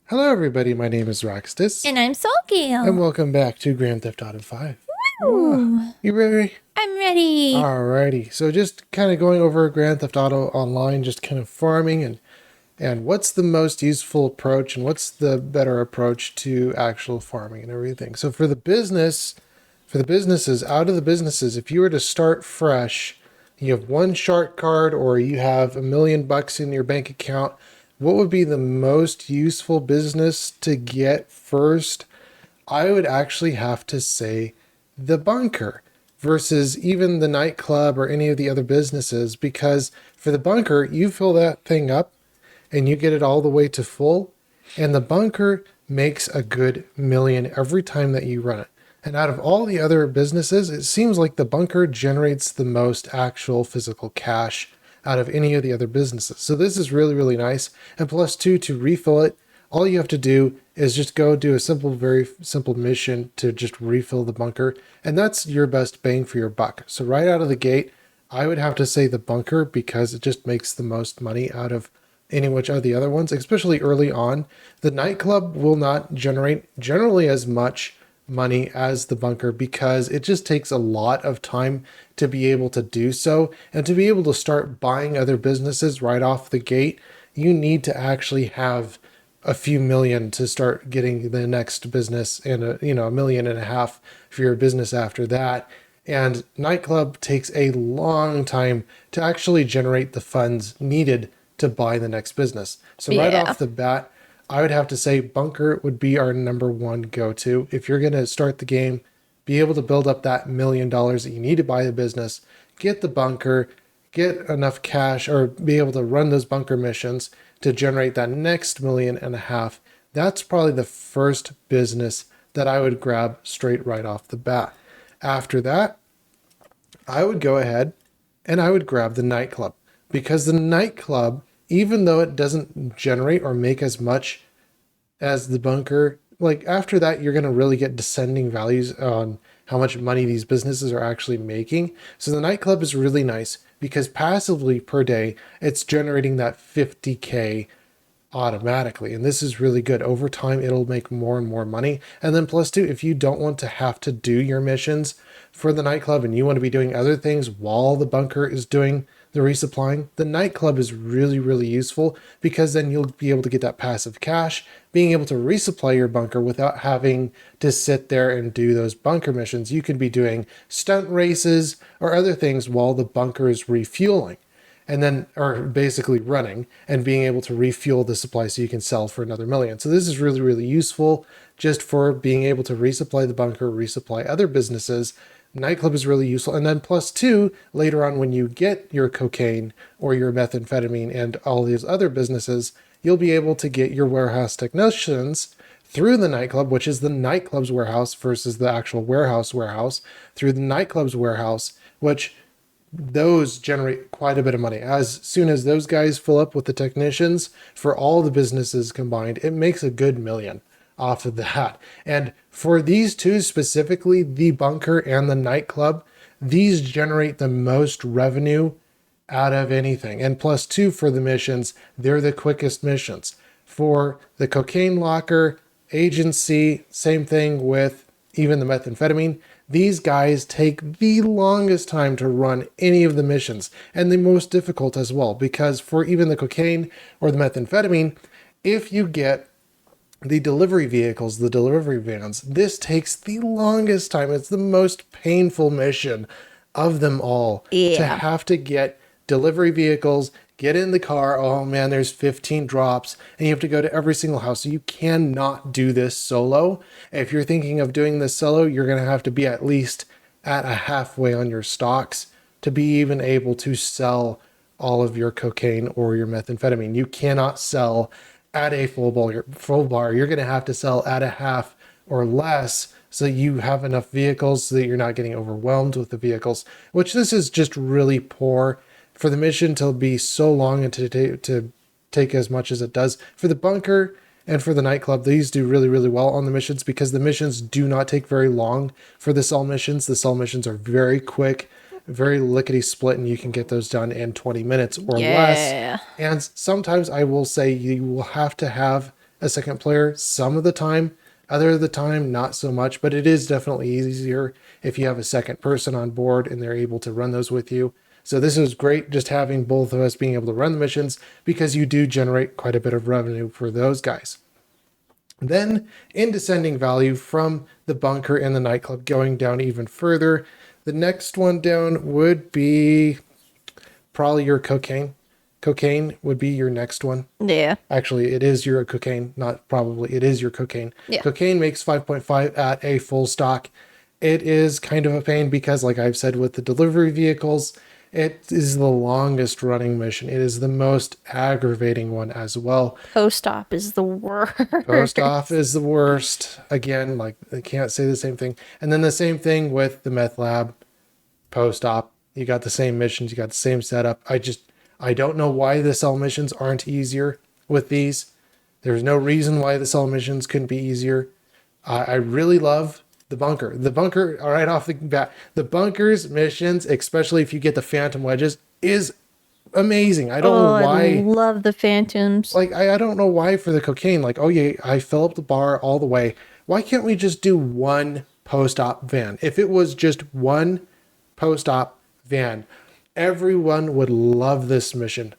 Hello, everybody. My name is Roxtus, And I'm and Soulgale. welcome back to Grand Theft Auto 5. Ooh, You ready? I'm ready. Alrighty. So, just kind of going over Grand Theft Auto Online, just kind of farming and what's the most useful approach and what's the better approach to actual farming and everything. So, for the businesses, out of the businesses, if you were to start fresh, you have one shark card or you have $1 million in your bank account, what would be the most useful business to get first? I would actually have to say the bunker versus even the nightclub or any of the other businesses, because for the bunker, you fill that thing up and you get it all the way to full, and the bunker makes a good million every time that you run it. And out of all the other businesses, it seems like the bunker generates the most actual physical cash out of any of the other businesses. So this is really, really nice. And plus two, to refill it, all you have to do is just go do a simple, very simple mission to just refill the bunker. And that's your best bang for your buck. So right out of the gate, I would have to say the bunker because it just makes the most money out of any which of the other ones, especially early on. The nightclub will not generate generally as much money as the bunker because it just takes a lot of time to be able to do so. And to be able to start buying other businesses right off the gate, you need to actually have a few million to start getting the next business, and $1.5 million for your business after that. And nightclub takes a long time to actually generate the funds needed to buy the next business. So right Yeah. off the bat, I would have to say bunker would be our number one go-to. If you're going to start the game, be able to build up that $1 million that you need to buy the business, get the bunker, get enough cash, or be able to run those bunker missions to generate that next 1.5 million. That's probably the first business that I would grab straight right off the bat. After that, I would go ahead and I would grab the nightclub, because the nightclub, even though it doesn't generate or make as much as the bunker, like after that, you're going to really get descending values on how much money these businesses are actually making. So the nightclub is really nice because passively per day, it's generating that 50K automatically. And this is really good. Over time, it'll make more and more money. And then plus two, if you don't want to have to do your missions for the nightclub and you want to be doing other things while the bunker is doing the resupplying, the nightclub is really, really useful because then you'll be able to get that passive cash, being able to resupply your bunker without having to sit there and do those bunker missions. You can be doing stunt races or other things while the bunker is refueling, and then or basically running and being able to refuel the supply so you can sell for another million. So this is really, really useful just for being able to resupply the bunker, resupply other businesses. Nightclub is really useful. And then plus two, later on when you get your cocaine or your methamphetamine and all these other businesses, you'll be able to get your warehouse technicians through the nightclub, which is the nightclub's warehouse versus the actual warehouse, through the nightclub's warehouse, which those generate quite a bit of money. As soon as those guys fill up with the technicians for all the businesses combined, it makes a good million off of that. And for these two specifically, the bunker and the nightclub, these generate the most revenue out of anything. And plus two, for the missions, they're the quickest missions. For the cocaine locker, agency, same thing with even the methamphetamine. These guys take the longest time to run any of the missions, and the most difficult as well, because for even the cocaine or the methamphetamine, if you get the delivery vehicles, the delivery vans, this takes the longest time. It's the most painful mission of them all, to Yeah. have to get delivery vehicles, get in the car. Oh man, there's 15 drops, and you have to go to every single house. So you cannot do this solo. If you're thinking of doing this solo, you're going to have to be at least at a halfway on your stocks to be even able to sell all of your cocaine or your methamphetamine. You cannot sell at a full bar. You're going to have to sell at a half or less so you have enough vehicles so that you're not getting overwhelmed with the vehicles, which this is just really poor for the mission to be so long and to take as much as it does. For the bunker and for the nightclub, these do really, really well on the missions because the missions do not take very long for the cell missions. The cell missions are very quick, very lickety split, and you can get those done in 20 minutes or less. Yeah. And sometimes I will say you will have to have a second player some of the time. Other of the time, not so much, but it is definitely easier if you have a second person on board and they're able to run those with you. So this is great, just having both of us being able to run the missions, because you do generate quite a bit of revenue for those guys. Then in descending value from the bunker and the nightclub, going down even further, the next one down would be probably your cocaine. Cocaine would be your next one. Yeah. Actually, it is your cocaine, not probably. It is your cocaine. Yeah. Cocaine makes 5.5 at a full stock. It is kind of a pain because, like I've said with the delivery vehicles, it is the longest running mission. It is the most aggravating one as well. Post-op is the worst. Post-op is the worst. Again, like I can't say the same thing. And then the same thing with the meth lab. Post-op, you got the same missions, you got the same setup. I don't know why the cell missions aren't easier with these. There's no reason why the cell missions couldn't be easier. I really love the bunker. The bunker, right off the bat, the bunker's missions, especially if you get the phantom wedges, is amazing. I don't know why. I love the phantoms. Like, I don't know why for the cocaine. Like, oh yeah, I fill up the bar all the way. Why can't we just do one post-op van? If it was just one post-op van, everyone would love this mission.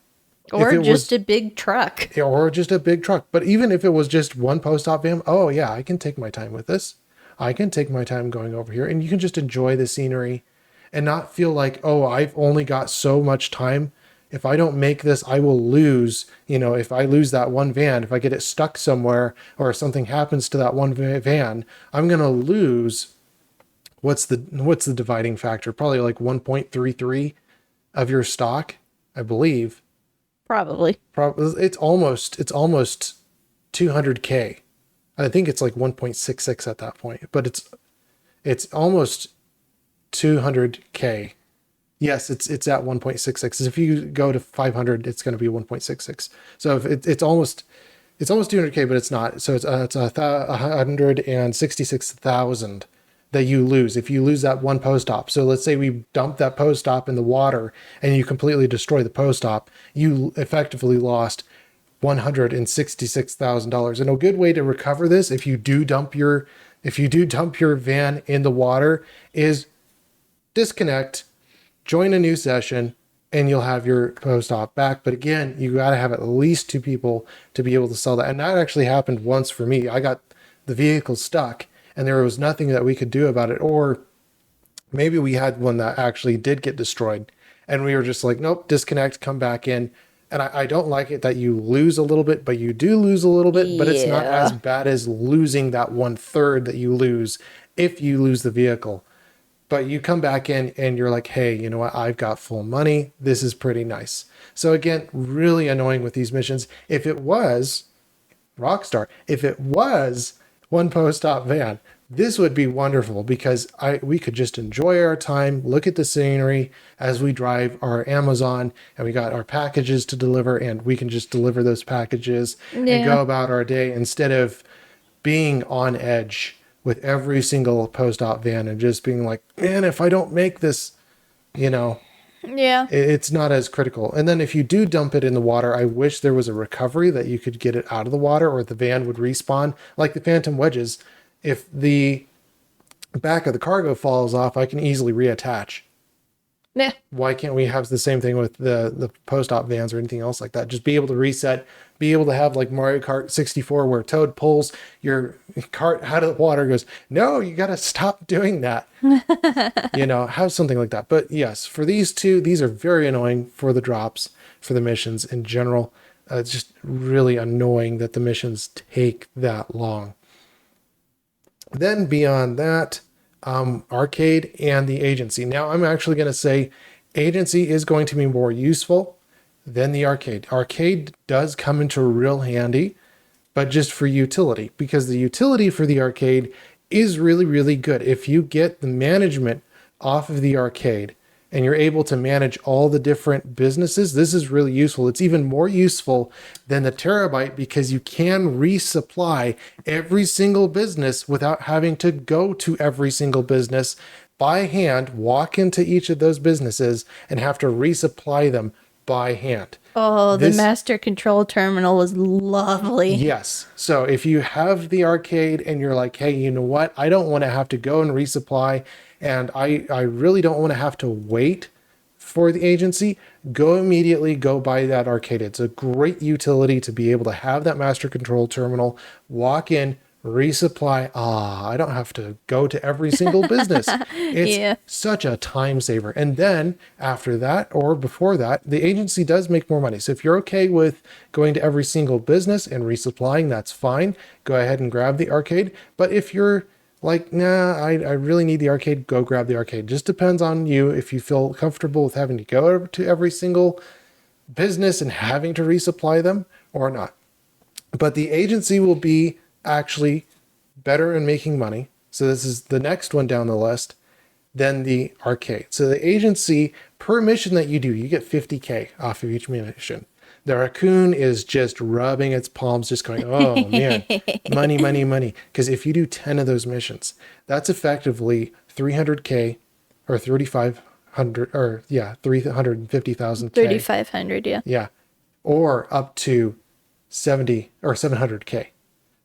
Or just a big truck. Or just a big truck. But even if it was just one post-op van, oh yeah, I can take my time with this. I can take my time going over here, and you can just enjoy the scenery and not feel like, oh, I've only got so much time. If I don't make this, I will lose. You know, if I lose that one van, if I get it stuck somewhere or something happens to that one van, I'm going to lose. What's the dividing factor? Probably like 1.33 of your stock, I believe. Probably. It's almost 200K. I think it's like 1.66 at that point, but it's almost 200K. Yes, it's at 1.66. If you go to 500, it's going to be 1.66. So if it's almost 200K, but it's not. So it's 166,000 that you lose if you lose that one post-op. So let's say we dump that post-op in the water and you completely destroy the post-op, you effectively lost $166,000. And a good way to recover this, if you do dump your van in the water, is disconnect, join a new session, and you'll have your post-op back. But again, you got to have at least two people to be able to sell that. And that actually happened once for me. I got the vehicle stuck and there was nothing that we could do about it. Or maybe we had one that actually did get destroyed and we were just like, nope, disconnect, come back in. And I don't like it that you lose a little bit, but you do lose a little bit, but it's not as bad as losing that 1/3 that you lose if you lose the vehicle. But you come back in and you're like, hey, you know what? I've got full money. This is pretty nice. So again, really annoying with these missions. If it was Rockstar, if it was one post-op van, this would be wonderful because we could just enjoy our time, look at the scenery as we drive our Amazon, and we got our packages to deliver, and we can just deliver those packages and go about our day instead of being on edge with every single post-op van and just being like, man, if I don't make this, it's not as critical. And then if you do dump it in the water, I wish there was a recovery that you could get it out of the water or the van would respawn like the phantom wedges. If the back of the cargo falls off, I can easily reattach. Nah. Why can't we have the same thing with the post-op vans or anything else like that? Just be able to reset, be able to have like Mario Kart 64 where Toad pulls your cart out of the water, goes, no, you got to stop doing that. Have something like that. But yes, for these two, these are very annoying for the drops, for the missions in general. It's just really annoying that the missions take that long. Then beyond that, arcade and the agency. Now I'm actually going to say agency is going to be more useful than the arcade. Arcade does come into real handy, but just for utility, because the utility for the arcade is really, really good. If you get the management off of the arcade and you're able to manage all the different businesses, this is really useful. It's even more useful than the Terabyte because you can resupply every single business without having to go to every single business by hand, walk into each of those businesses and have to resupply them by hand. Oh, This- the master control terminal was lovely. Yes. So if you have the arcade and you're like, hey, you know what? I don't want to have to go and resupply, and I really don't want to have to wait for the agency, go immediately go buy that arcade. It's a great utility to be able to have that master control terminal, walk in, resupply. I don't have to go to every single business. It's Yeah. such a time saver. And then after that or before that, the agency does make more money. So if you're okay with going to every single business and resupplying, that's fine. Go ahead and grab the arcade. But if you're like, nah, I really need the arcade, go grab the arcade. Just depends on you if you feel comfortable with having to go to every single business and having to resupply them or not. But the agency will be actually better in making money. So this is the next one down the list than the arcade. So the agency, per mission that you do, you get 50K off of each mission. The raccoon is just rubbing its palms, just going, oh man, money, money, money. Because if you do 10 of those missions, that's effectively 300K or 3,500 or yeah, 350,000K. 3,500, yeah. Yeah. Or up to 70 or 700K.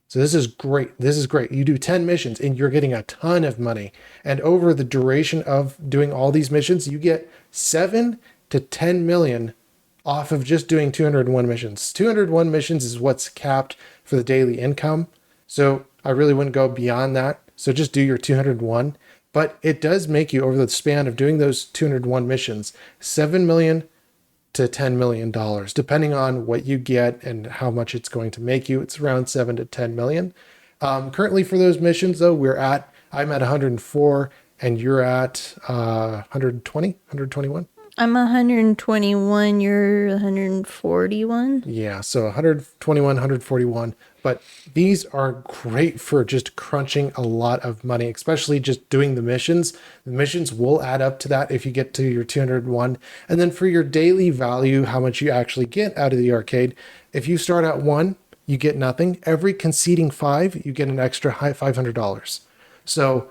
So this is great. This is great. You do 10 missions and you're getting a ton of money. And over the duration of doing all these missions, you get 7 to 10 million off of just doing 201 missions. 201 missions is what's capped for the daily income. So I really wouldn't go beyond that. So just do your 201. But it does make you, over the span of doing those 201 missions, 7 million to $10 million, depending on what you get and how much it's going to make you. It's around 7 to 10 million. Currently for those missions though, I'm at 104 and you're at 120, 121. I'm 121, you're 141. Yeah, so 121, 141. But these are great for just crunching a lot of money, especially just doing the missions. The missions will add up to that if you get to your 201. And then for your daily value, how much you actually get out of the arcade, if you start at 1, you get nothing. Every conceding 5, you get an extra $500. So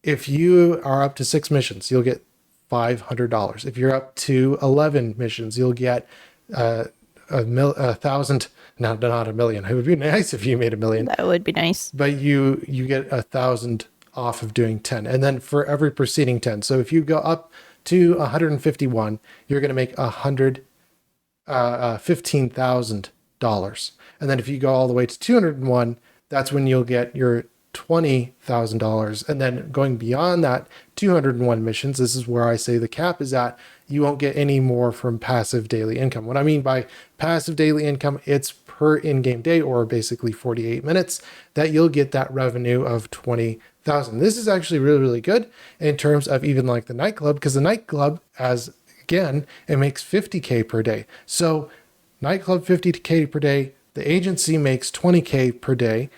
if you are up to 6 missions, you'll get $500. If you're up to 11 missions, you'll get a thousand. Not a million. It would be nice if you made $1 million. That would be nice. But you get 1,000 off of doing 10, and then for every preceding 10. So if you go up to 151, you're going to make $15,000. And then if you go all the way to 201, that's when you'll get your $20,000. And then going beyond that 201 missions, this is where I say the cap is at. You won't get any more from passive daily income. What I mean by passive daily income, it's per in-game day, or basically 48 minutes, that you'll get that revenue of 20,000. This is actually really, really good in terms of even like the nightclub, because the nightclub, as again, it makes 50K per day. So nightclub 50K per day, the agency makes 20K per day.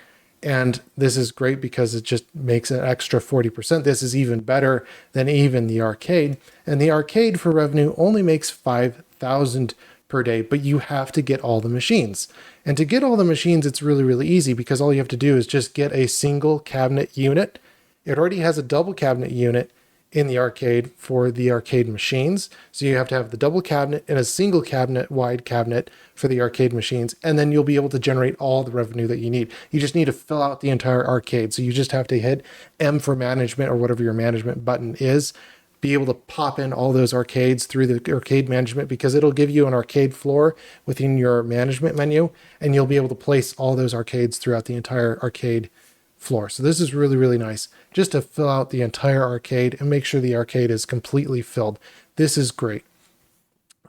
And this is great because it just makes an extra 40%. This is even better than even the arcade. And the arcade for revenue only makes 5,000 per day, but you have to get all the machines. And to get all the machines, it's really, really easy because all you have to do is just get a single cabinet unit. It already has a double cabinet unit in the arcade for the arcade machines. So you have to have the double cabinet and a single cabinet, wide cabinet for the arcade machines. And then you'll be able to generate all the revenue that you need. You just need to fill out the entire arcade. So you just have to hit M for management or whatever your management button is, be able to pop in all those arcades through the arcade management, because it'll give you an arcade floor within your management menu, and you'll be able to place all those arcades throughout the entire arcade floor. So this is really, really nice just to fill out the entire arcade and make sure the arcade is completely filled. This is great.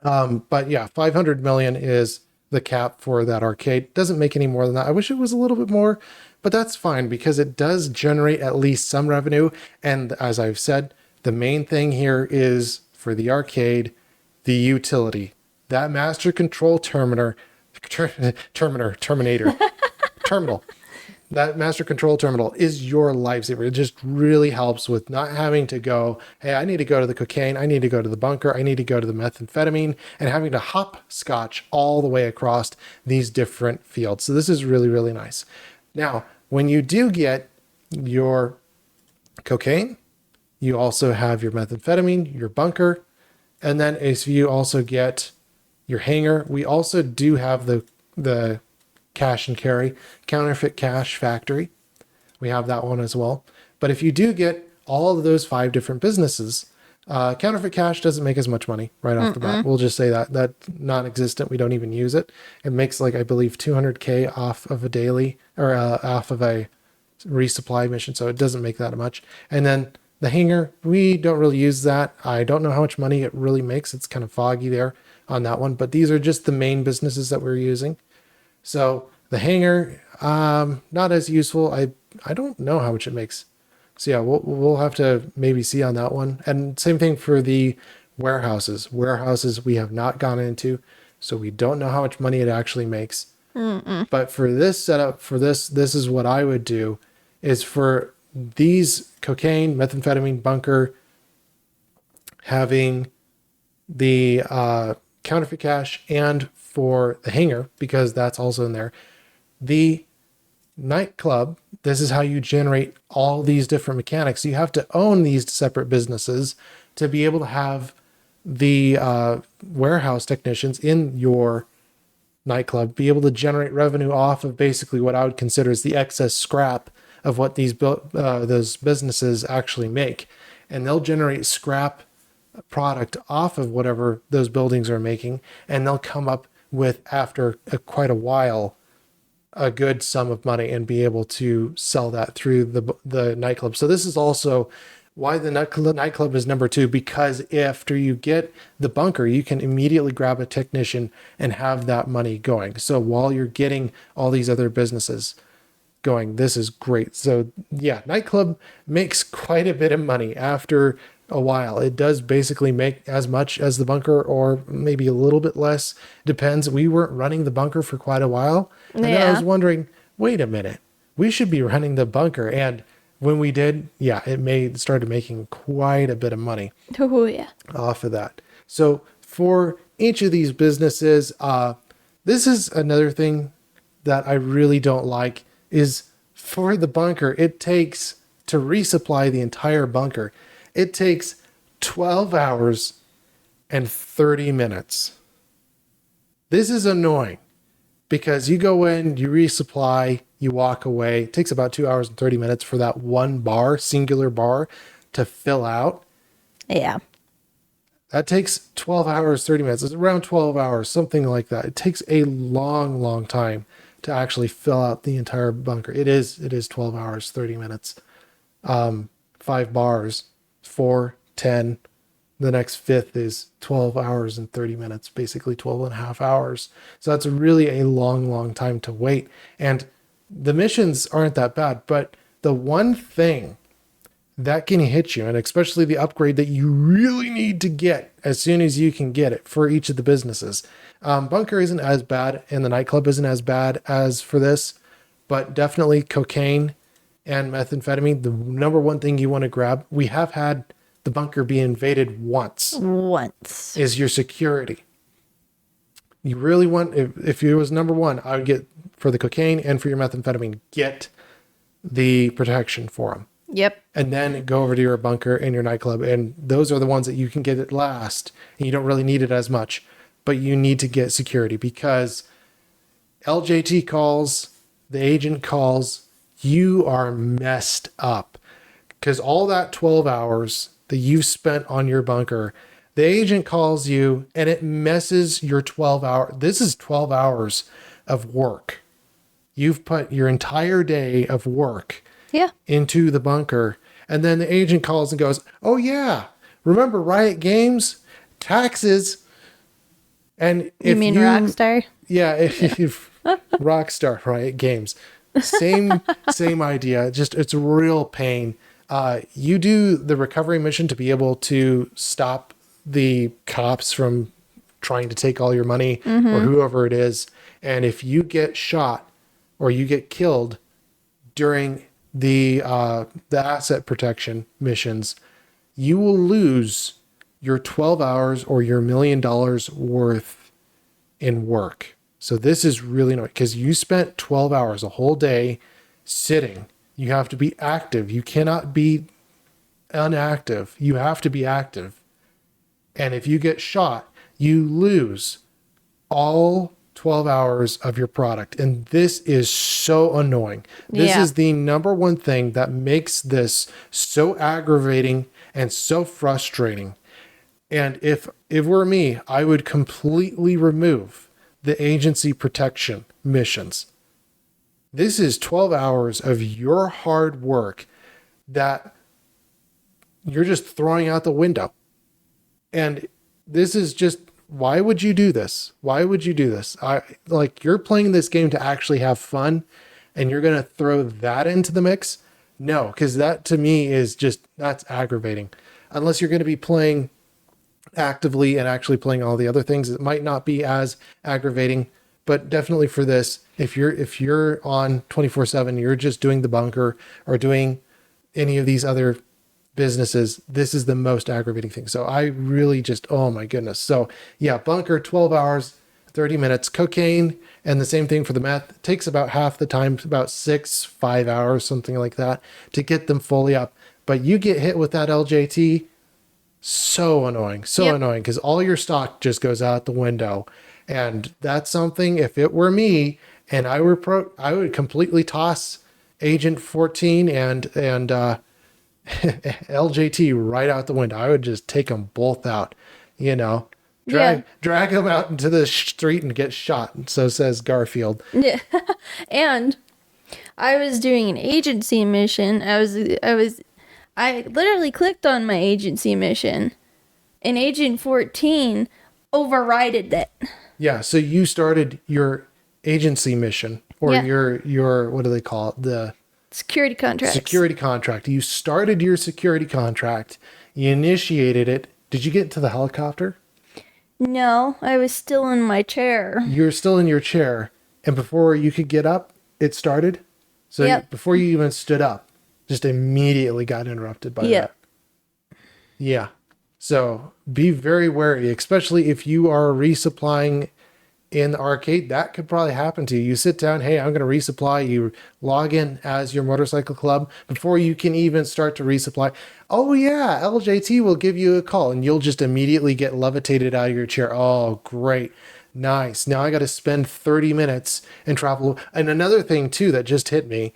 But yeah, 500 million is the cap for that arcade. Doesn't make any more than that. I wish it was a little bit more, but that's fine because it does generate at least some revenue. And as I've said, the main thing here is for the arcade, the utility. That master control terminator, that master control terminal is your lifesaver. It just really helps with not having to go, hey, I need to go to the cocaine, I need to go to the bunker, I need to go to the methamphetamine, and having to hopscotch all the way across these different fields. So this is really, really nice. Now, when you do get your cocaine, you also have your methamphetamine, your bunker, and then if you also get your hangar. We also do have the cash and carry counterfeit cash factory. We have that one as well. But if you do get all of those 5 different businesses, counterfeit cash doesn't make as much money right off the bat. We'll just say that that's non-existent. We don't even use it. It makes like, I believe, 200K off of a daily or off of a resupply mission. So it doesn't make that much. And then the hangar, we don't really use that. I don't know how much money it really makes. It's kind of foggy there on that one, but these are just the main businesses that we're using. So the hangar, not as useful. I don't know how much it makes. So yeah, we'll have to maybe see on that one. And same thing for the warehouses. Warehouses we have not gone into, so we don't know how much money it actually makes. But for this setup, for this is what I would do, is for these cocaine, methamphetamine, bunker, having the counterfeit cash, and for the hangar, because that's also in there, the nightclub, this is how you generate all these different mechanics. You have to own these separate businesses to be able to have the warehouse technicians in your nightclub be able to generate revenue off of basically what I would consider as the excess scrap of what those businesses actually make. And they'll generate scrap product off of whatever those buildings are making, and they'll come up with, after quite a while, a good sum of money and be able to sell that through the nightclub. So this is also why the nightclub is number 2, because after you get the bunker, you can immediately grab a technician and have that money going. So while you're getting all these other businesses going, this is great. So yeah, nightclub makes quite a bit of money after a while. It does basically make as much as the bunker, or maybe a little bit less. Depends. We weren't running the bunker for quite a while. And then I was wondering, wait a minute, we should be running the bunker. And when we did, yeah, it started making quite a bit of money off of that. So for each of these businesses, this is another thing that I really don't like, is for the bunker, it takes, to resupply the entire bunker, it takes 12 hours and 30 minutes. This is annoying because you go in, you resupply, you walk away. It takes about 2 hours and 30 minutes for that one bar, singular bar, to fill out. Yeah. That takes 12 hours, 30 minutes. It's around 12 hours, something like that. It takes a long, long time to actually fill out the entire bunker. It is 12 hours, 30 minutes. 5 bars, 4, 10. The next 5th is 12 hours and 30 minutes, basically 12 and a half hours. So that's really a long, long time to wait. And the missions aren't that bad, but the one thing that can hit you, and especially the upgrade that you really need to get as soon as you can get it for each of the businesses. Bunker isn't as bad, and the nightclub isn't as bad as for this, but definitely cocaine and methamphetamine, the number one thing you want to grab. We have had the bunker be invaded once, is your security. You really want, if it was number 1, I would get for the cocaine and for your methamphetamine, get the protection for them. Yep. And then go over to your bunker and your nightclub. And those are the ones that you can get at last. And you don't really need it as much, but you need to get security, because LJT calls, the agent calls, you are messed up. Because all that 12 hours that you've spent on your bunker, the agent calls you and it messes your 12 hour. This is 12 hours of work. You've put your entire day of work into the bunker. And then the agent calls and goes, oh yeah, remember Riot Games? Taxes. And if you mean Rockstar? Yeah, if Rockstar, Riot Games. Same idea. Just, it's a real pain. You do the recovery mission to be able to stop the cops from trying to take all your money, or whoever it is. And if you get shot or you get killed during the asset protection missions, you will lose your 12 hours or your $1 million worth in work. So this is really annoying, because you spent 12 hours, a whole day, sitting. You have to be active. You cannot be inactive. You have to be active. And if you get shot, you lose all 12 hours of your product. And this is so annoying. This Yeah. is the number one thing that makes this so aggravating and so frustrating. And if it were me, I would completely remove the agency protection missions. This is 12 hours of your hard work that you're just throwing out the window. And this is just, why would you do this? Why would you do this? You're playing this game to actually have fun and you're going to throw that into the mix? No, because that to me is just, that's aggravating. Unless you're going to be playing actively and actually playing all the other things, it might not be as aggravating. But definitely for this, if you're on 24/7, you're just doing the bunker or doing any of these other businesses, this is the most aggravating thing. So I really just, oh my goodness. So yeah, bunker 12 hours, 30 minutes. Cocaine, and the same thing for the meth. It takes about half the time, about 5 hours, something like that, to get them fully up. But you get hit with that LJT, so annoying, Yep. annoying, because all your stock just goes out the window. And that's something, if it were me and I were I would completely toss Agent 14 and LJT right out the window. I would just take them both out, you know, drag them out into the street and get shot. So says Garfield. Yeah. And I was doing an agency mission. I literally clicked on my agency mission, and Agent 14 overrided it. Yeah. So you started your agency mission, or Yeah. your, what do they call it? The Security contracts. security contract. You started your security contract. You initiated it. Did you get into the helicopter? No, I was still in my chair. You're still in your chair, and before you could get up, it started. So Yep. before you even stood up, just immediately got interrupted by Yep. that. Yeah. So be very wary, especially if you are resupplying in the arcade. That could probably happen to you. You sit down, hey, I'm going to resupply. You log in as your motorcycle club before you can even start to resupply. Oh yeah, LJT will give you a call and you'll just immediately get levitated out of your chair. Oh, great. Nice. Now I got to spend 30 minutes and travel. And another thing too that just hit me,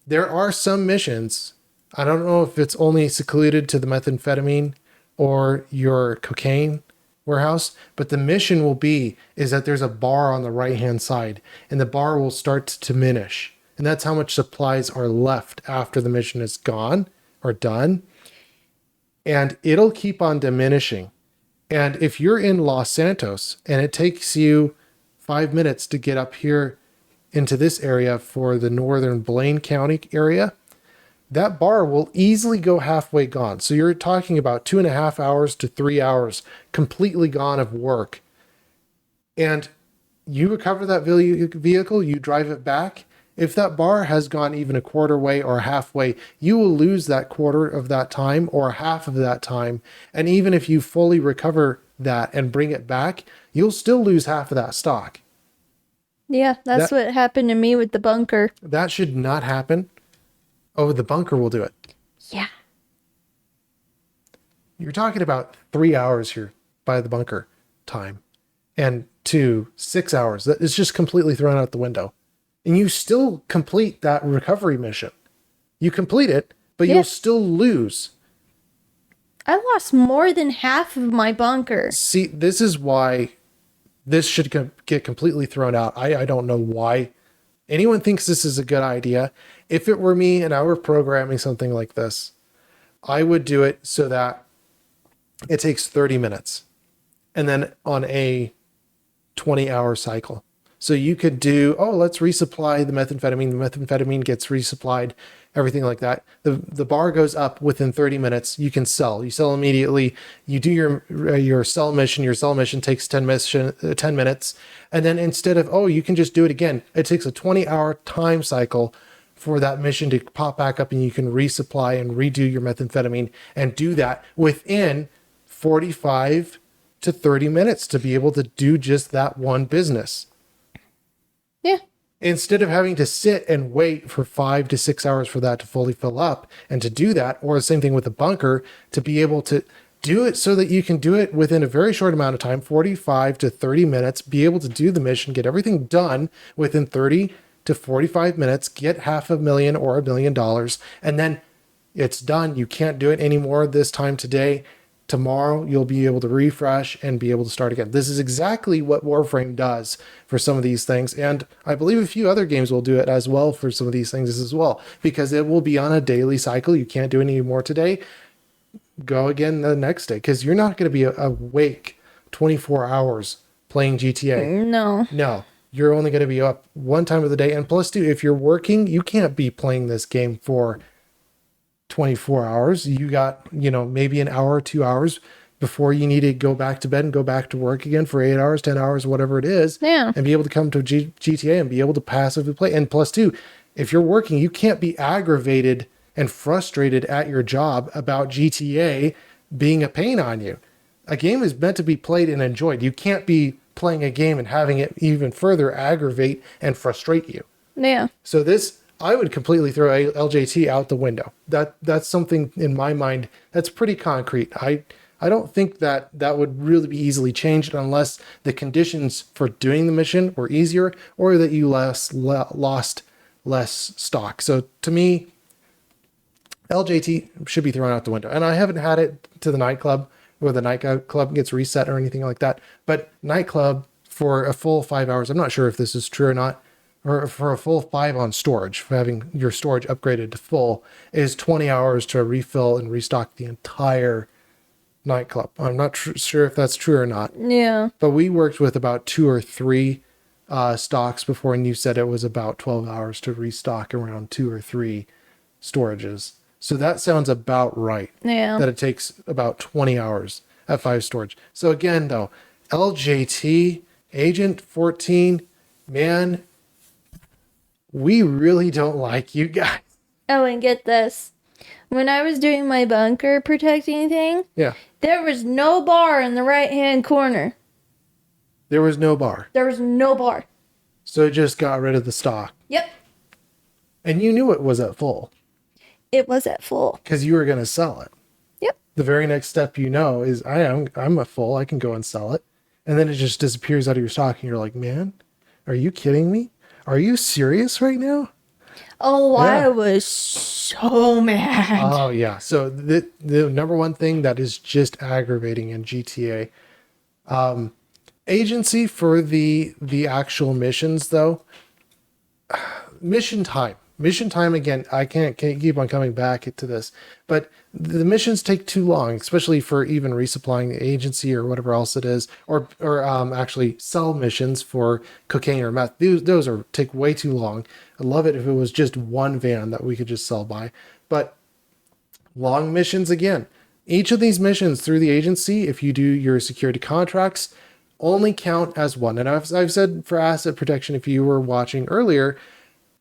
there are some missions. I don't know if it's only secluded to the methamphetamine or your cocaine warehouse, but the mission will be is that there's a bar on the right hand side and the bar will start to diminish. And that's how much supplies are left after the mission is gone or done. And it'll keep on diminishing. And if you're in Los Santos and it takes you 5 minutes to get up here into this area for the northern Blaine County area, that bar will easily go halfway gone. So you're talking about 2.5 hours to 3 hours completely gone of work. And you recover that vehicle, you drive it back. If that bar has gone even a quarter way or halfway, you will lose that quarter of that time or half of that time. And even if you fully recover that and bring it back, you'll still lose half of that stock. Yeah, that's what happened to me with the bunker. That should not happen. Oh, the bunker will do it. Yeah. You're talking about 3 hours here by the bunker time and 6 hours. That is just completely thrown out the window. And you still complete that recovery mission. You complete it, but you'll still lose. I lost more than half of my bunker. See, this is why this should get completely thrown out. I don't know why anyone thinks this is a good idea. If it were me and I were programming something like this, I would do it so that it takes 30 minutes and then on a 20-hour cycle. So you could do, let's resupply the methamphetamine. The methamphetamine gets resupplied, everything like that. The bar goes up within 30 minutes. You can sell. You sell immediately. You do your sell mission. Your sell mission takes 10 minutes. And then instead of, you can just do it again. It takes a 20-hour time cycle for that mission to pop back up and you can resupply and redo your methamphetamine and do that within 45 to 30 minutes to be able to do just that one business. Yeah. Instead of having to sit and wait for 5 to 6 hours for that to fully fill up and to do that, or the same thing with the bunker, to be able to do it so that you can do it within a very short amount of time, 45 to 30 minutes, be able to do the mission, get everything done within 30 to 45 minutes, get $500,000 or $1 million, and then it's done. You can't do it anymore this time today. Tomorrow, you'll be able to refresh and be able to start again. This is exactly what Warframe does for some of these things. And I believe a few other games will do it as well for some of these things as well, because it will be on a daily cycle. You can't do any more today. Go again the next day, because you're not going to be awake 24 hours playing GTA. No. No, you're only going to be up one time of the day. And plus, too, if you're working, you can't be playing this game for 24 hours. You got, maybe an hour or 2 hours before you need to go back to bed and go back to work again for 8 hours, 10 hours, whatever it is. Yeah. And be able to come to GTA and be able to passively play. And plus, too, if you're working, you can't be aggravated and frustrated at your job about GTA being a pain on you. A game is meant to be played and enjoyed. You can't be playing a game and having it even further aggravate and frustrate you. Yeah. So this, I would completely throw LJT out the window. That's something in my mind that's pretty concrete. I don't think that would really be easily changed unless the conditions for doing the mission were easier, or that you lost less stock. So to me, LJT should be thrown out the window. And I haven't had it to the nightclub where the nightclub gets reset or anything like that. But nightclub for a full 5 hours, I'm not sure if this is true or not, or for a full 5 on storage, for having your storage upgraded to full, is 20 hours to refill and restock the entire nightclub. I'm not sure if that's true or not. Yeah. But we worked with about 2 or 3 stocks before, and you said it was about 12 hours to restock around 2 or 3 storages. So that sounds about right. Yeah. That it takes about 20 hours at 5 storage. So again, though, LJT, Agent 14, man, we really don't like you guys. Oh, and get this. When I was doing my bunker protecting thing, Yeah. there was no bar in the right-hand corner. There was no bar. There was no bar. So it just got rid of the stock. Yep. And you knew it was at full It was at full. because you were going to sell it. Yep. The very next step is I'm at full. I can go and sell it. And then it just disappears out of your stock. And you're like, man, are you kidding me? Are you serious right now? Oh, Yeah. I was so mad. Oh, yeah. So the number one thing that is just aggravating in GTA, agency for the actual missions, though, mission time again, I can't keep on coming back to this, but the missions take too long, especially for even resupplying the agency or whatever else it is, or actually sell missions for cocaine or meth. Those take way too long. I'd love it if it was just one van that we could just sell by, but long missions again. Each of these missions through the agency, if you do your security contracts, only count as one. And I've said for asset protection, if you were watching earlier,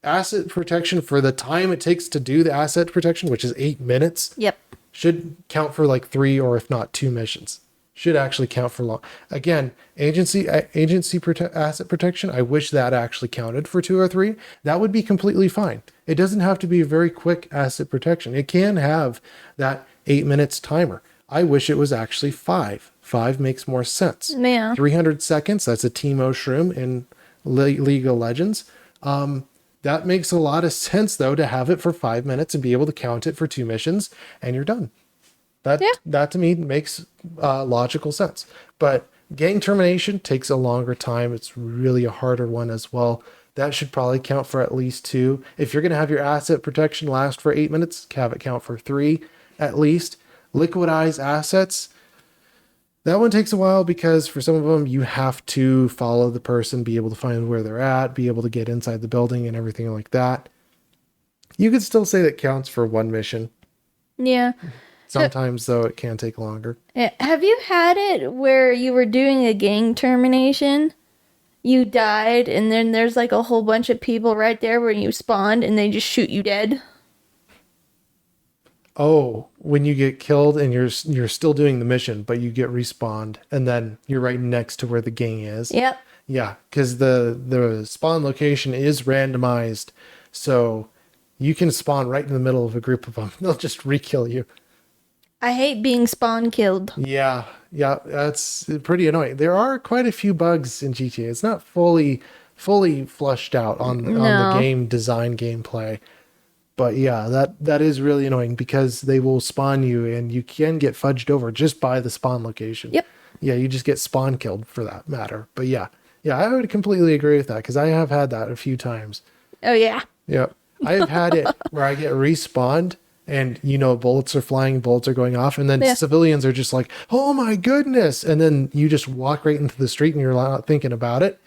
asset protection for the time it takes to do the asset protection, which is 8 minutes, Yep. should count for like 3 or if not 2 missions. Should actually count for long. Again, asset protection, I wish that actually counted for 2 or 3. That would be completely fine. It doesn't have to be a very quick asset protection. It can have that 8 minutes timer. I wish it was actually 5. 5 makes more sense. Yeah. 300 seconds, that's a Teemo shroom in League of Legends. That makes a lot of sense, though, to have it for 5 minutes and be able to count it for 2 missions, and you're done. That to me makes logical sense. But gang termination takes a longer time. It's really a harder one as well. That should probably count for at least 2. If you're going to have your asset protection last for 8 minutes, have it count for 3 at least. Liquidize assets. That one takes a while because for some of them, you have to follow the person, be able to find where they're at, be able to get inside the building and everything like that. You could still say that counts for one mission. Yeah. Sometimes, though, it can take longer. Have you had it where you were doing a gang termination? You died, and then there's like a whole bunch of people right there where you spawned, and they just shoot you dead? Oh, when you get killed and you're still doing the mission, but you get respawned, and then you're right next to where the gang is. Yep. Yeah, because the spawn location is randomized, so you can spawn right in the middle of a group of them. They'll just re-kill you. I hate being spawn killed. Yeah, yeah, that's pretty annoying. There are quite a few bugs in GTA. It's not fully flushed out on the No. game design gameplay. But yeah, that is really annoying because they will spawn you and you can get fudged over just by the spawn location. Yep. Yeah, you just get spawn killed for that matter. But yeah. Yeah, I would completely agree with that because I have had that a few times. Oh yeah. Yeah. I have had it where I get respawned and bullets are flying, bullets are going off, and then Yeah. civilians are just like, "Oh my goodness." And then you just walk right into the street and you're not thinking about it.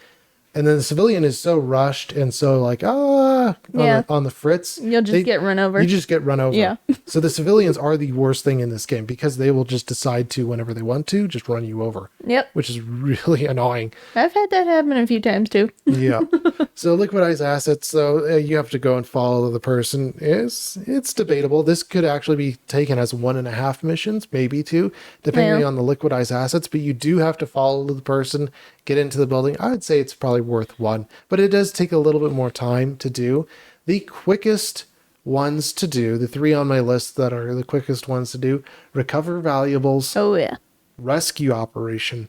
And then the civilian is so rushed and so like Yeah. on the fritz. You'll just get run over. You just get run over. Yeah. So the civilians are the worst thing in this game because they will just decide to, whenever they want to, just run you over, Yep. which is really annoying. I've had that happen a few times too. Yeah. So liquidize assets, though, you have to go and follow the person. It's debatable. This could actually be taken as 1.5 missions, maybe 2, depending Yeah. on the liquidize assets. But you do have to follow the person, get into the building. I would say it's probably worth 1, but it does take a little bit more time to do. The quickest ones to do, the 3 on my list that are the quickest ones to do: recover valuables, Oh yeah. rescue operation,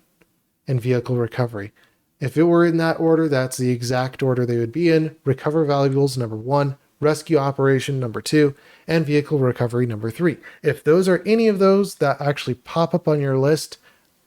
and vehicle recovery. If it were in that order, that's the exact order they would be in. Recover valuables, number 1, rescue operation, number 2, and vehicle recovery, number 3. If those are any of those that actually pop up on your list,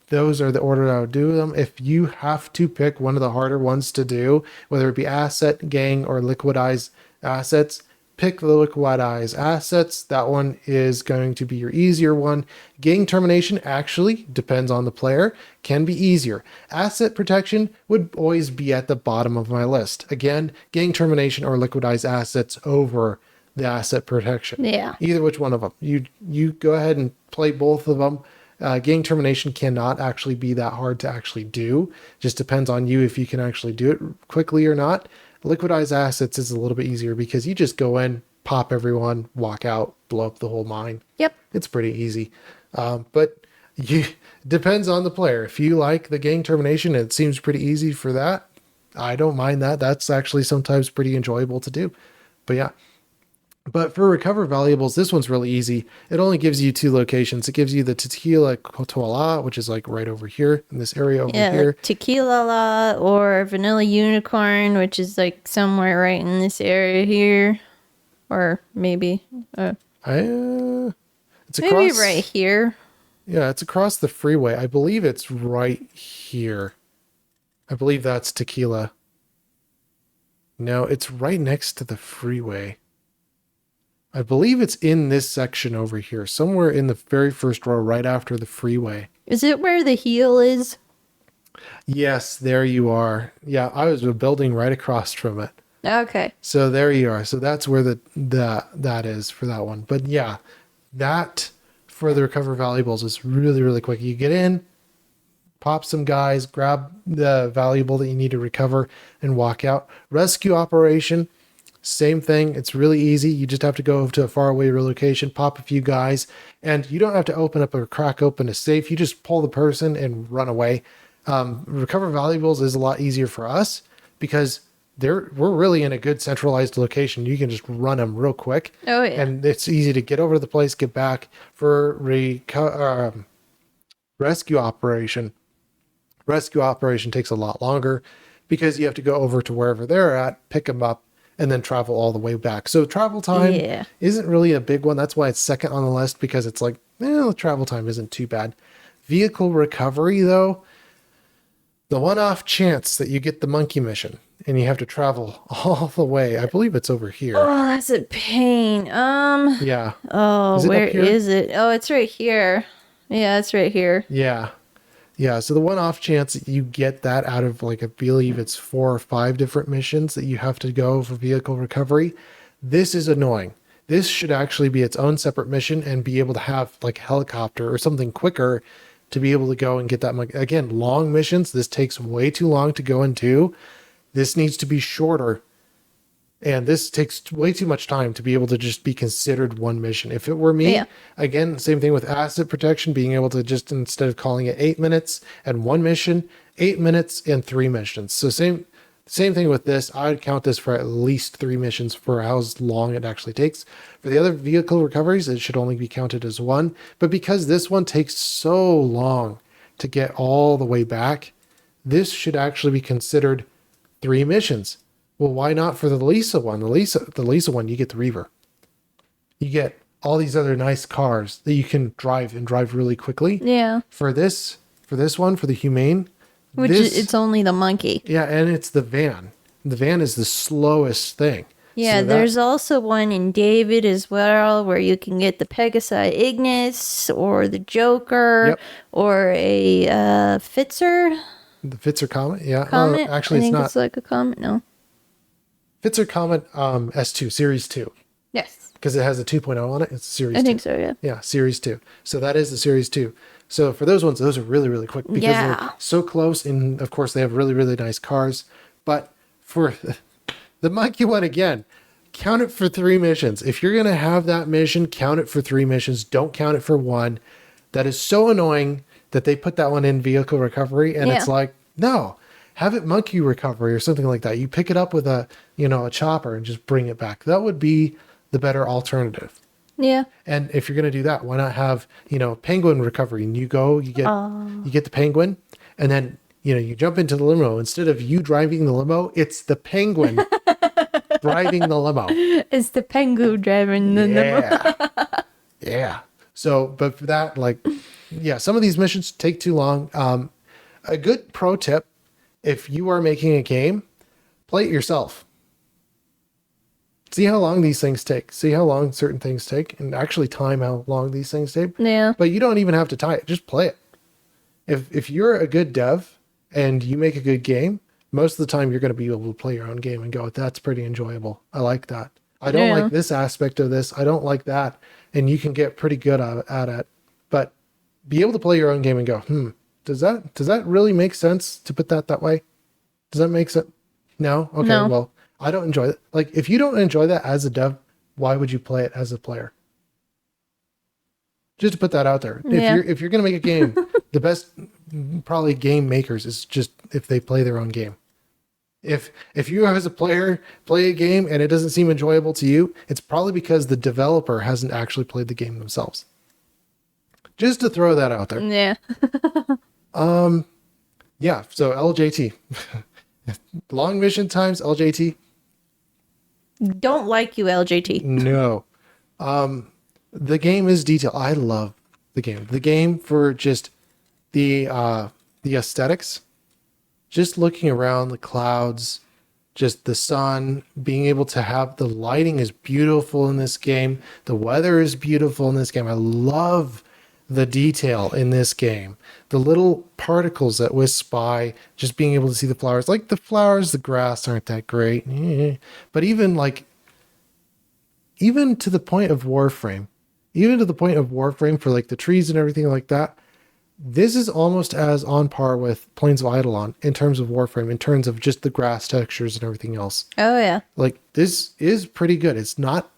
those are the order I would do them. If you have to pick one of the harder ones to do, whether it be asset, gang, or liquidize assets, pick the liquidize assets. That one is going to be your easier one. Gang termination actually depends on the player, can be easier. Asset protection would always be at the bottom of my list. Again, gang termination or liquidize assets over the asset protection. Yeah. Either which one of them. You go ahead and play both of them. Gang termination cannot actually be that hard to actually do. Just depends on you if you can actually do it quickly or not. Liquidize assets is a little bit easier because you just go in, pop everyone, walk out, blow up the whole mine. Yep. It's pretty easy. But you depends on the player. If you like the gang termination, it seems pretty easy for that. I don't mind that. That's actually sometimes pretty enjoyable to do. But yeah. But for recover valuables, this one's really easy. It only gives you 2 locations. It gives you the Tequila Cotola, which is like right over here in this area over Yeah. here. Like Tequila La or Vanilla Unicorn, which is like somewhere right in this area here, or maybe It's maybe across, right here. Yeah, it's across the freeway. I believe it's right here. I believe that's Tequila. No, it's right next to the freeway. I believe it's in this section over here, somewhere in the very first row, right after the freeway. Is it where the heel is? Yes, there you are. Yeah, I was building right across from it. Okay. So there you are. So that's where that is for that one. But yeah, that for the recover valuables is really, really quick. You get in, pop some guys, grab the valuable that you need to recover, and walk out. Rescue operation, same thing. It's really easy. You just have to go to a faraway location, pop a few guys, and you don't have to open up or crack open a safe. You just pull the person and run away. Recover valuables is a lot easier for us because we're really in a good centralized location. You can just run them real quick. Oh, yeah. And it's easy to get over to the place, get back. For rescue operation takes a lot longer because you have to go over to wherever they're at, pick them up, and then travel all the way back. So travel time isn't really a big one. That's why it's second on the list, because it's like, the travel time isn't too bad. Vehicle recovery, though, the one-off chance that you get the monkey mission and you have to travel all the way. I believe it's over here. Oh, that's a pain. Yeah. Oh, Is it up where here? is it? Oh, it's right here. Yeah, it's right here. Yeah. Yeah. So the one-off chance that you get that out of, like, I believe it's 4 or 5 different missions that you have to go for vehicle recovery. This is annoying. This should actually be its own separate mission and be able to have like a helicopter or something quicker to be able to go and get that money. Again, long missions. This takes way too long to go and do. This needs to be shorter. And this takes way too much time to be able to just be considered one mission. If it were me, again, same thing with asset protection, being able to just, instead of calling it 8 minutes and 1 mission, 8 minutes and 3 missions. So same, Same thing with this. I would count this for at least 3 missions for how long it actually takes. For the other vehicle recoveries, it should only be counted as 1. But because this one takes so long to get all the way back, this should actually be considered 3 missions. Well, why not for the Lisa one? The Lisa one, you get the Reaver. You get all these other nice cars that you can drive and drive really quickly. Yeah. For this one, for the Humane, It's only the monkey. yeah, and it's the van. The van is the slowest thing. Yeah, So there's also one in David as well where you can get the Pegasi Ignis or the Joker Yep. or a Fitzer the Fitzer Comet. Yeah. Comet. Actually, I think it's not. it's like a Comet. No. Fitzer Comet S2, Series 2. Yes. Because it has a 2.0 on it. It's Series 2. I think so, yeah. Yeah, Series 2. So that is the Series 2. So for those ones, those are really, really quick because Yeah. they're so close. And of course, they have really, really nice cars. But for the monkey one, again, count it for 3 missions. If you're going to have that mission, count it for 3 missions. Don't count it for 1. That is so annoying that they put that one in vehicle recovery. And it's Yeah. like, no, have it monkey recovery or something like that. You pick it up with a chopper and just bring it back. That would be the better alternative. Yeah. And if you're going to do that, why not have, penguin recovery? And you get the penguin, and then, you jump into the limo. Instead of you driving the limo, it's the penguin driving the limo. It's the penguin driving the Yeah. Yeah. So, but for that, some of these missions take too long. A good pro tip, if you are making a game, play it yourself. See how long these things take. See how long certain things take, and actually time how long these things take. Yeah. But you don't even have to tie it. Just play it. If you're a good dev and you make a good game, most of the time you're going to be able to play your own game and go, that's pretty enjoyable. I like that. I don't Yeah. like this aspect of this. I don't like that. And you can get pretty good at it. But be able to play your own game and go, does that really make sense to put that way? Does that make sense? No? Okay, No. well, I don't enjoy it. Like, if you don't enjoy that as a dev, why would you play it as a player? Just to put that out there. Yeah. If you're going to make a game, the best probably game makers is just if they play their own game. If you as a player play a game and it doesn't seem enjoyable to you, it's probably because the developer hasn't actually played the game themselves. Just to throw that out there. Yeah. Yeah, so LJT. Long mission times, LJT. Don't like you, LJT. No. The game is detailed. I love the game. The game for just the aesthetics. Just looking around the clouds, just the sun, being able to have the lighting is beautiful in this game. The weather is beautiful in this game. I love the detail in this game. The little particles that wisp by, just being able to see the flowers. Like the flowers, the grass aren't that great. But even to the point of Warframe, for like the trees and everything like that, this is almost as on par with Plains of Eidolon in terms of Warframe, in terms of just the grass textures and everything else. Oh, yeah. Like, this is pretty good. It's not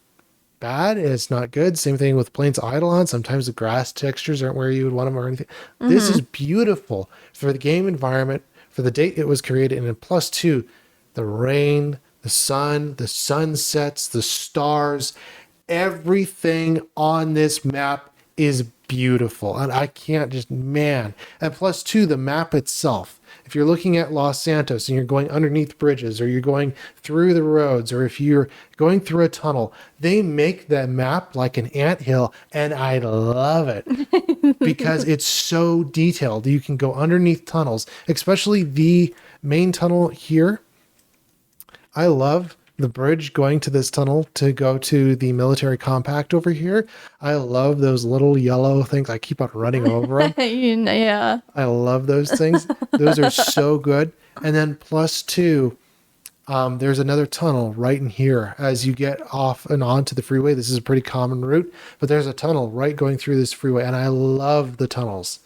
bad. It's not good. Same thing with Plains of Eidolon. Sometimes the grass textures aren't where you would want them or anything. This is beautiful for the game environment, for the date it was created. And then plus 2, the rain, the sun, the sunsets, the stars, everything on this map is beautiful. And I can't just, man. And plus 2, the map itself. If you're looking at Los Santos and you're going underneath bridges, or you're going through the roads, or if you're going through a tunnel, they make that map like an anthill, and I love it because it's so detailed. You can go underneath tunnels, especially the main tunnel here. I love the bridge going to this tunnel to go to the military compact over here. I love those little yellow things. I keep on running over them. Yeah. I love those things. Those are so good. And then plus 2, there's another tunnel right in here as you get off and onto the freeway. This is a pretty common route, but there's a tunnel right going through this freeway, and I love the tunnels.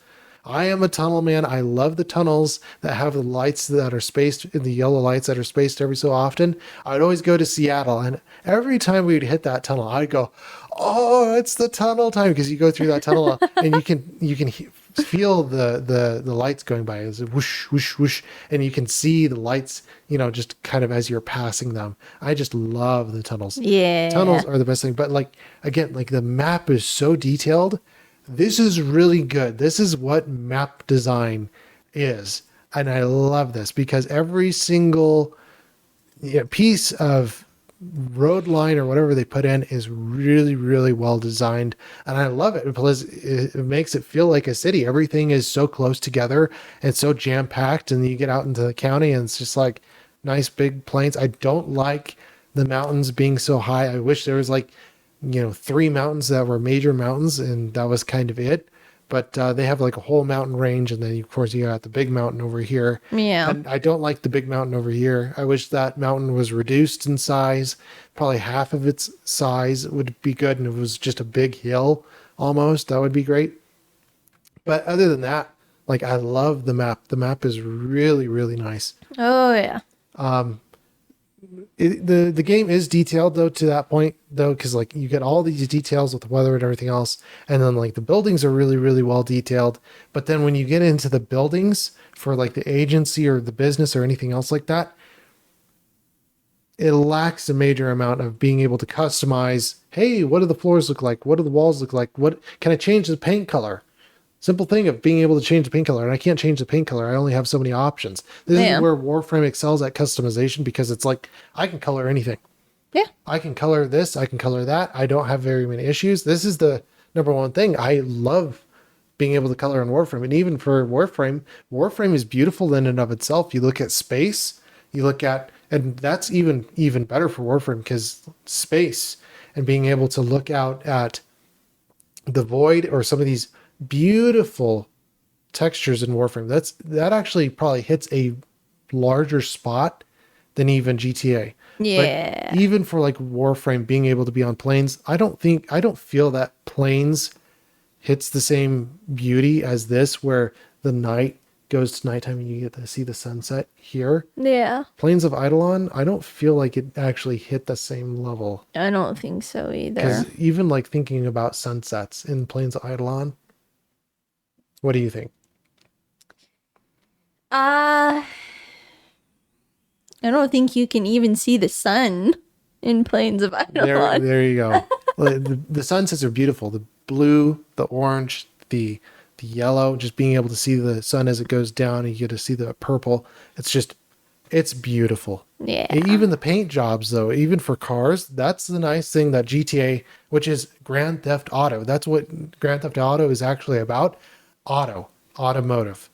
I am a tunnel man. I love the tunnels that have the lights that are spaced, the yellow lights that are spaced every so often. I'd always go to Seattle, and every time we would hit that tunnel, I'd go, "Oh, it's the tunnel time!" Because you go through that tunnel and you can feel the lights going by as a whoosh, whoosh, whoosh, and you can see the lights, just kind of as you're passing them. I just love the tunnels. Yeah. Tunnels are the best thing. But like, again, like the map is so detailed. This is really good. This is what map design is. And I love this because every single piece of road line or whatever they put in is really, really well designed. And I love it because it makes it feel like a city. Everything is so close together and so jam packed. And you get out into the county and it's just like nice big plains. I don't like the mountains being so high. I wish there was like, 3 mountains that were major mountains and that was kind of it. But they have like a whole mountain range, and then of course you got the big mountain over here. Yeah. And I don't like the big mountain over here. I wish that mountain was reduced in size. Probably half of its size would be good, and it was just a big hill almost. That would be great. But other than that, like I love the map. The map is really, really nice. Oh yeah. The game is detailed though to that point though, because like you get all these details with the weather and everything else, and then like the buildings are really, really well detailed. But then when you get into the buildings for like the agency or the business or anything else like that, it lacks a major amount of being able to customize. Hey, what do the floors look like? What do the walls look like? What can I change the paint color? Simple thing of being able to change the paint color, and I can't change the paint color. I only have so many options. This is where Warframe excels at customization because it's like I can color anything. Yeah. I can color this. I can color that. I don't have very many issues. This is the number one thing. I love being able to color in Warframe, and even for Warframe is beautiful in and of itself. You look at space. You look at, and that's even better for Warframe because space and being able to look out at the void or some of these beautiful textures in Warframe. That actually probably hits a larger spot than even GTA. Yeah. But even for like Warframe being able to be on plains, I don't feel that plains hits the same beauty as this where the night goes to nighttime and you get to see the sunset here. Yeah. Plains of Eidolon, I don't feel like it actually hit the same level. I don't think so either. Because even like thinking about sunsets in Plains of Eidolon, what do you think? I don't think you can even see the sun in Plains of Eidolon. There you go. The sunsets are beautiful. The blue, the orange, the yellow, just being able to see the sun as it goes down and you get to see the purple. It's beautiful. Yeah. And even the paint jobs though, even for cars, that's the nice thing that GTA, which is Grand Theft Auto. That's what Grand Theft Auto is actually about. Automotive.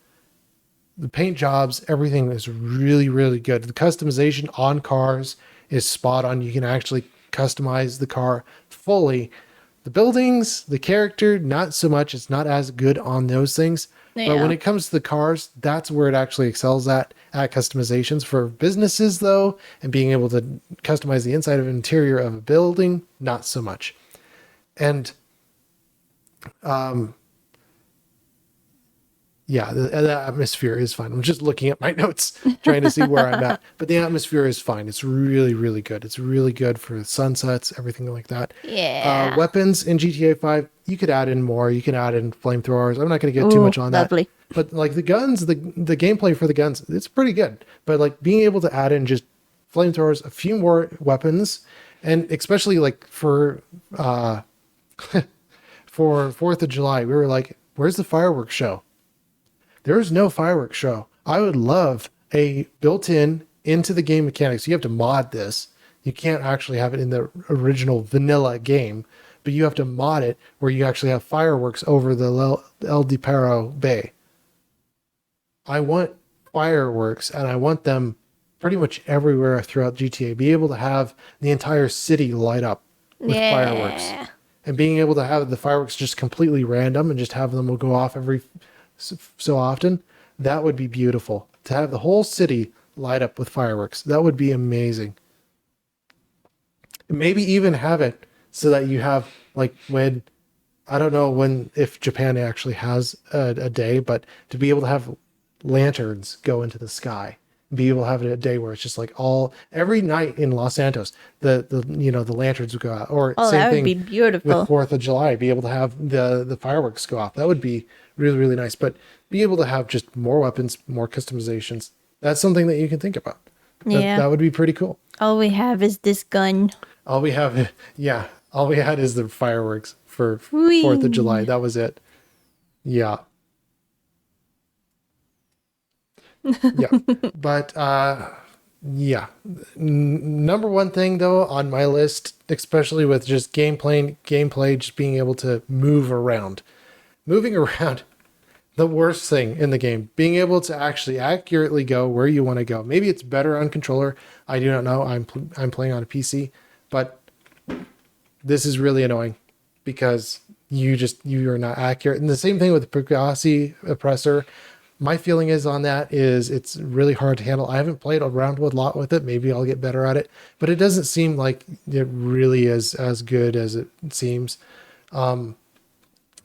The paint jobs, everything is really, really good. The customization on cars is spot on. You can actually customize the car fully. The buildings, the character, not so much. It's not as good on those things. Yeah. But when it comes to the cars, that's where it actually excels at customizations. For businesses, though, and being able to customize the inside of interior of a building, not so much. And yeah, the atmosphere is fine. I'm just looking at my notes, trying to see where I'm at. But the atmosphere is fine. It's really, really good. It's really good for sunsets, everything like that. Yeah. Weapons in GTA 5, you could add in more. You can add in flamethrowers. I'm not going to get too much on lovely. that. But like the guns, the gameplay for the guns, it's pretty good. But like being able to add in just flamethrowers, a few more weapons, and especially like for for 4th of July, we were like, where's the fireworks show? There is no fireworks show. I would love a built-in into the game mechanics. You have to mod this. You can't actually have it in the original vanilla game, but you have to mod it where you actually have fireworks over the El Dipero Bay. I want fireworks, and I want them pretty much everywhere throughout GTA. Be able to have the entire city light up with fireworks. And being able to have the fireworks just completely random and just have them go off every so often, that would be beautiful. To have the whole city light up with fireworks, that would be amazing. Maybe even have it so that you have like when, I don't know when, if Japan actually has a day, but to be able to have lanterns go into the sky be able to have a day where it's just like every night in Los Santos, the lanterns would go out, or Oh, same that would thing be beautiful. with 4th of July, be able to have the fireworks go off. That would be really, really nice. But be able to have just more weapons, more customizations. That's something that you can think about. Yeah. That would be pretty cool. All we have is this gun. All we have, yeah, all we had is the fireworks for Whee! 4th of July. That was it. Yeah. Yeah. But, yeah. Number one thing though on my list, especially with just gameplay, just being able to move around. Moving around, the worst thing in the game, being able to actually accurately go where you want to go. Maybe it's better on controller. I do not know. I'm playing on a PC, but this is really annoying because you are not accurate. And the same thing with the Pegasi oppressor. My feeling is on that is it's really hard to handle. I haven't played around with a lot with it. Maybe I'll get better at it, but it doesn't seem like it really is as good as it seems.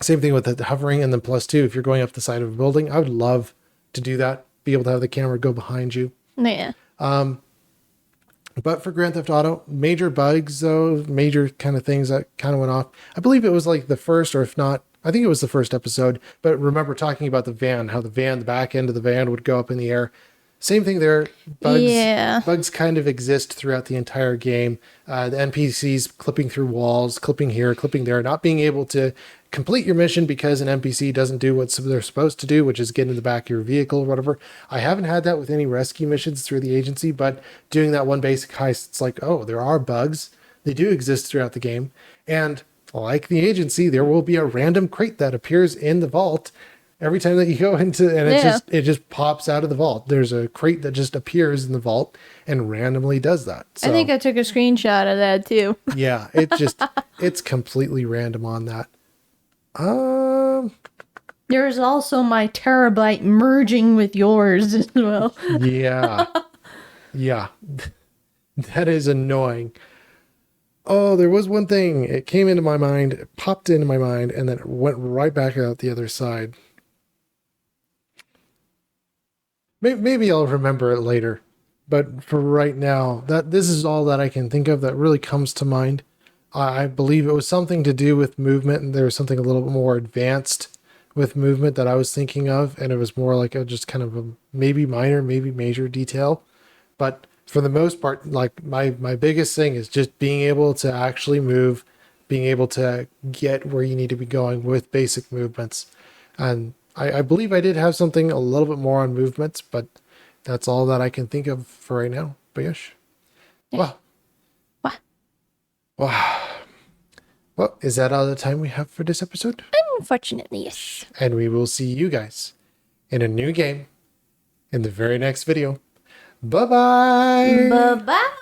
Same thing with the hovering, and then plus two, if you're going up the side of a building, I would love to do that. Be able to have the camera go behind you. Yeah. But for Grand Theft Auto, major bugs though, major kind of things that kind of went off. I believe it was like the first, or if not, I think it was the first episode. But remember talking about the van, how the back end of the van would go up in the air. Same thing there. Bugs kind of exist throughout the entire game. The NPCs clipping through walls, clipping here, clipping there, not being able to complete your mission because an NPC doesn't do what they're supposed to do, which is get in the back of your vehicle or whatever. I haven't had that with any rescue missions through the agency, but doing that one basic heist, it's like, oh, there are bugs. They do exist throughout the game. And like the agency, there will be a random crate that appears in the vault every time that you go into, and it just pops out of the vault. There's a crate that just appears in the vault and randomly does that. So, I think I took a screenshot of that too. yeah, it's completely random on that. There's also my terabyte merging with yours as well. Yeah. Yeah. That is annoying. Oh, there was one thing. It came into my mind, it popped into my mind, and then it went right back out the other side. Maybe I'll remember it later. But for right now, this is all that I can think of that really comes to mind. I believe it was something to do with movement, and there was something a little bit more advanced with movement that I was thinking of, and it was more like just kind of a maybe minor, maybe major detail. But for the most part, like my biggest thing is just being able to actually move, being able to get where you need to be going with basic movements. And I believe I did have something a little bit more on movements, but that's all that I can think of for right now. But yes. Wow. Wow. Well, is that all the time we have for this episode? Unfortunately, yes. And we will see you guys in a new game in the very next video. Bye-bye. Bye-bye.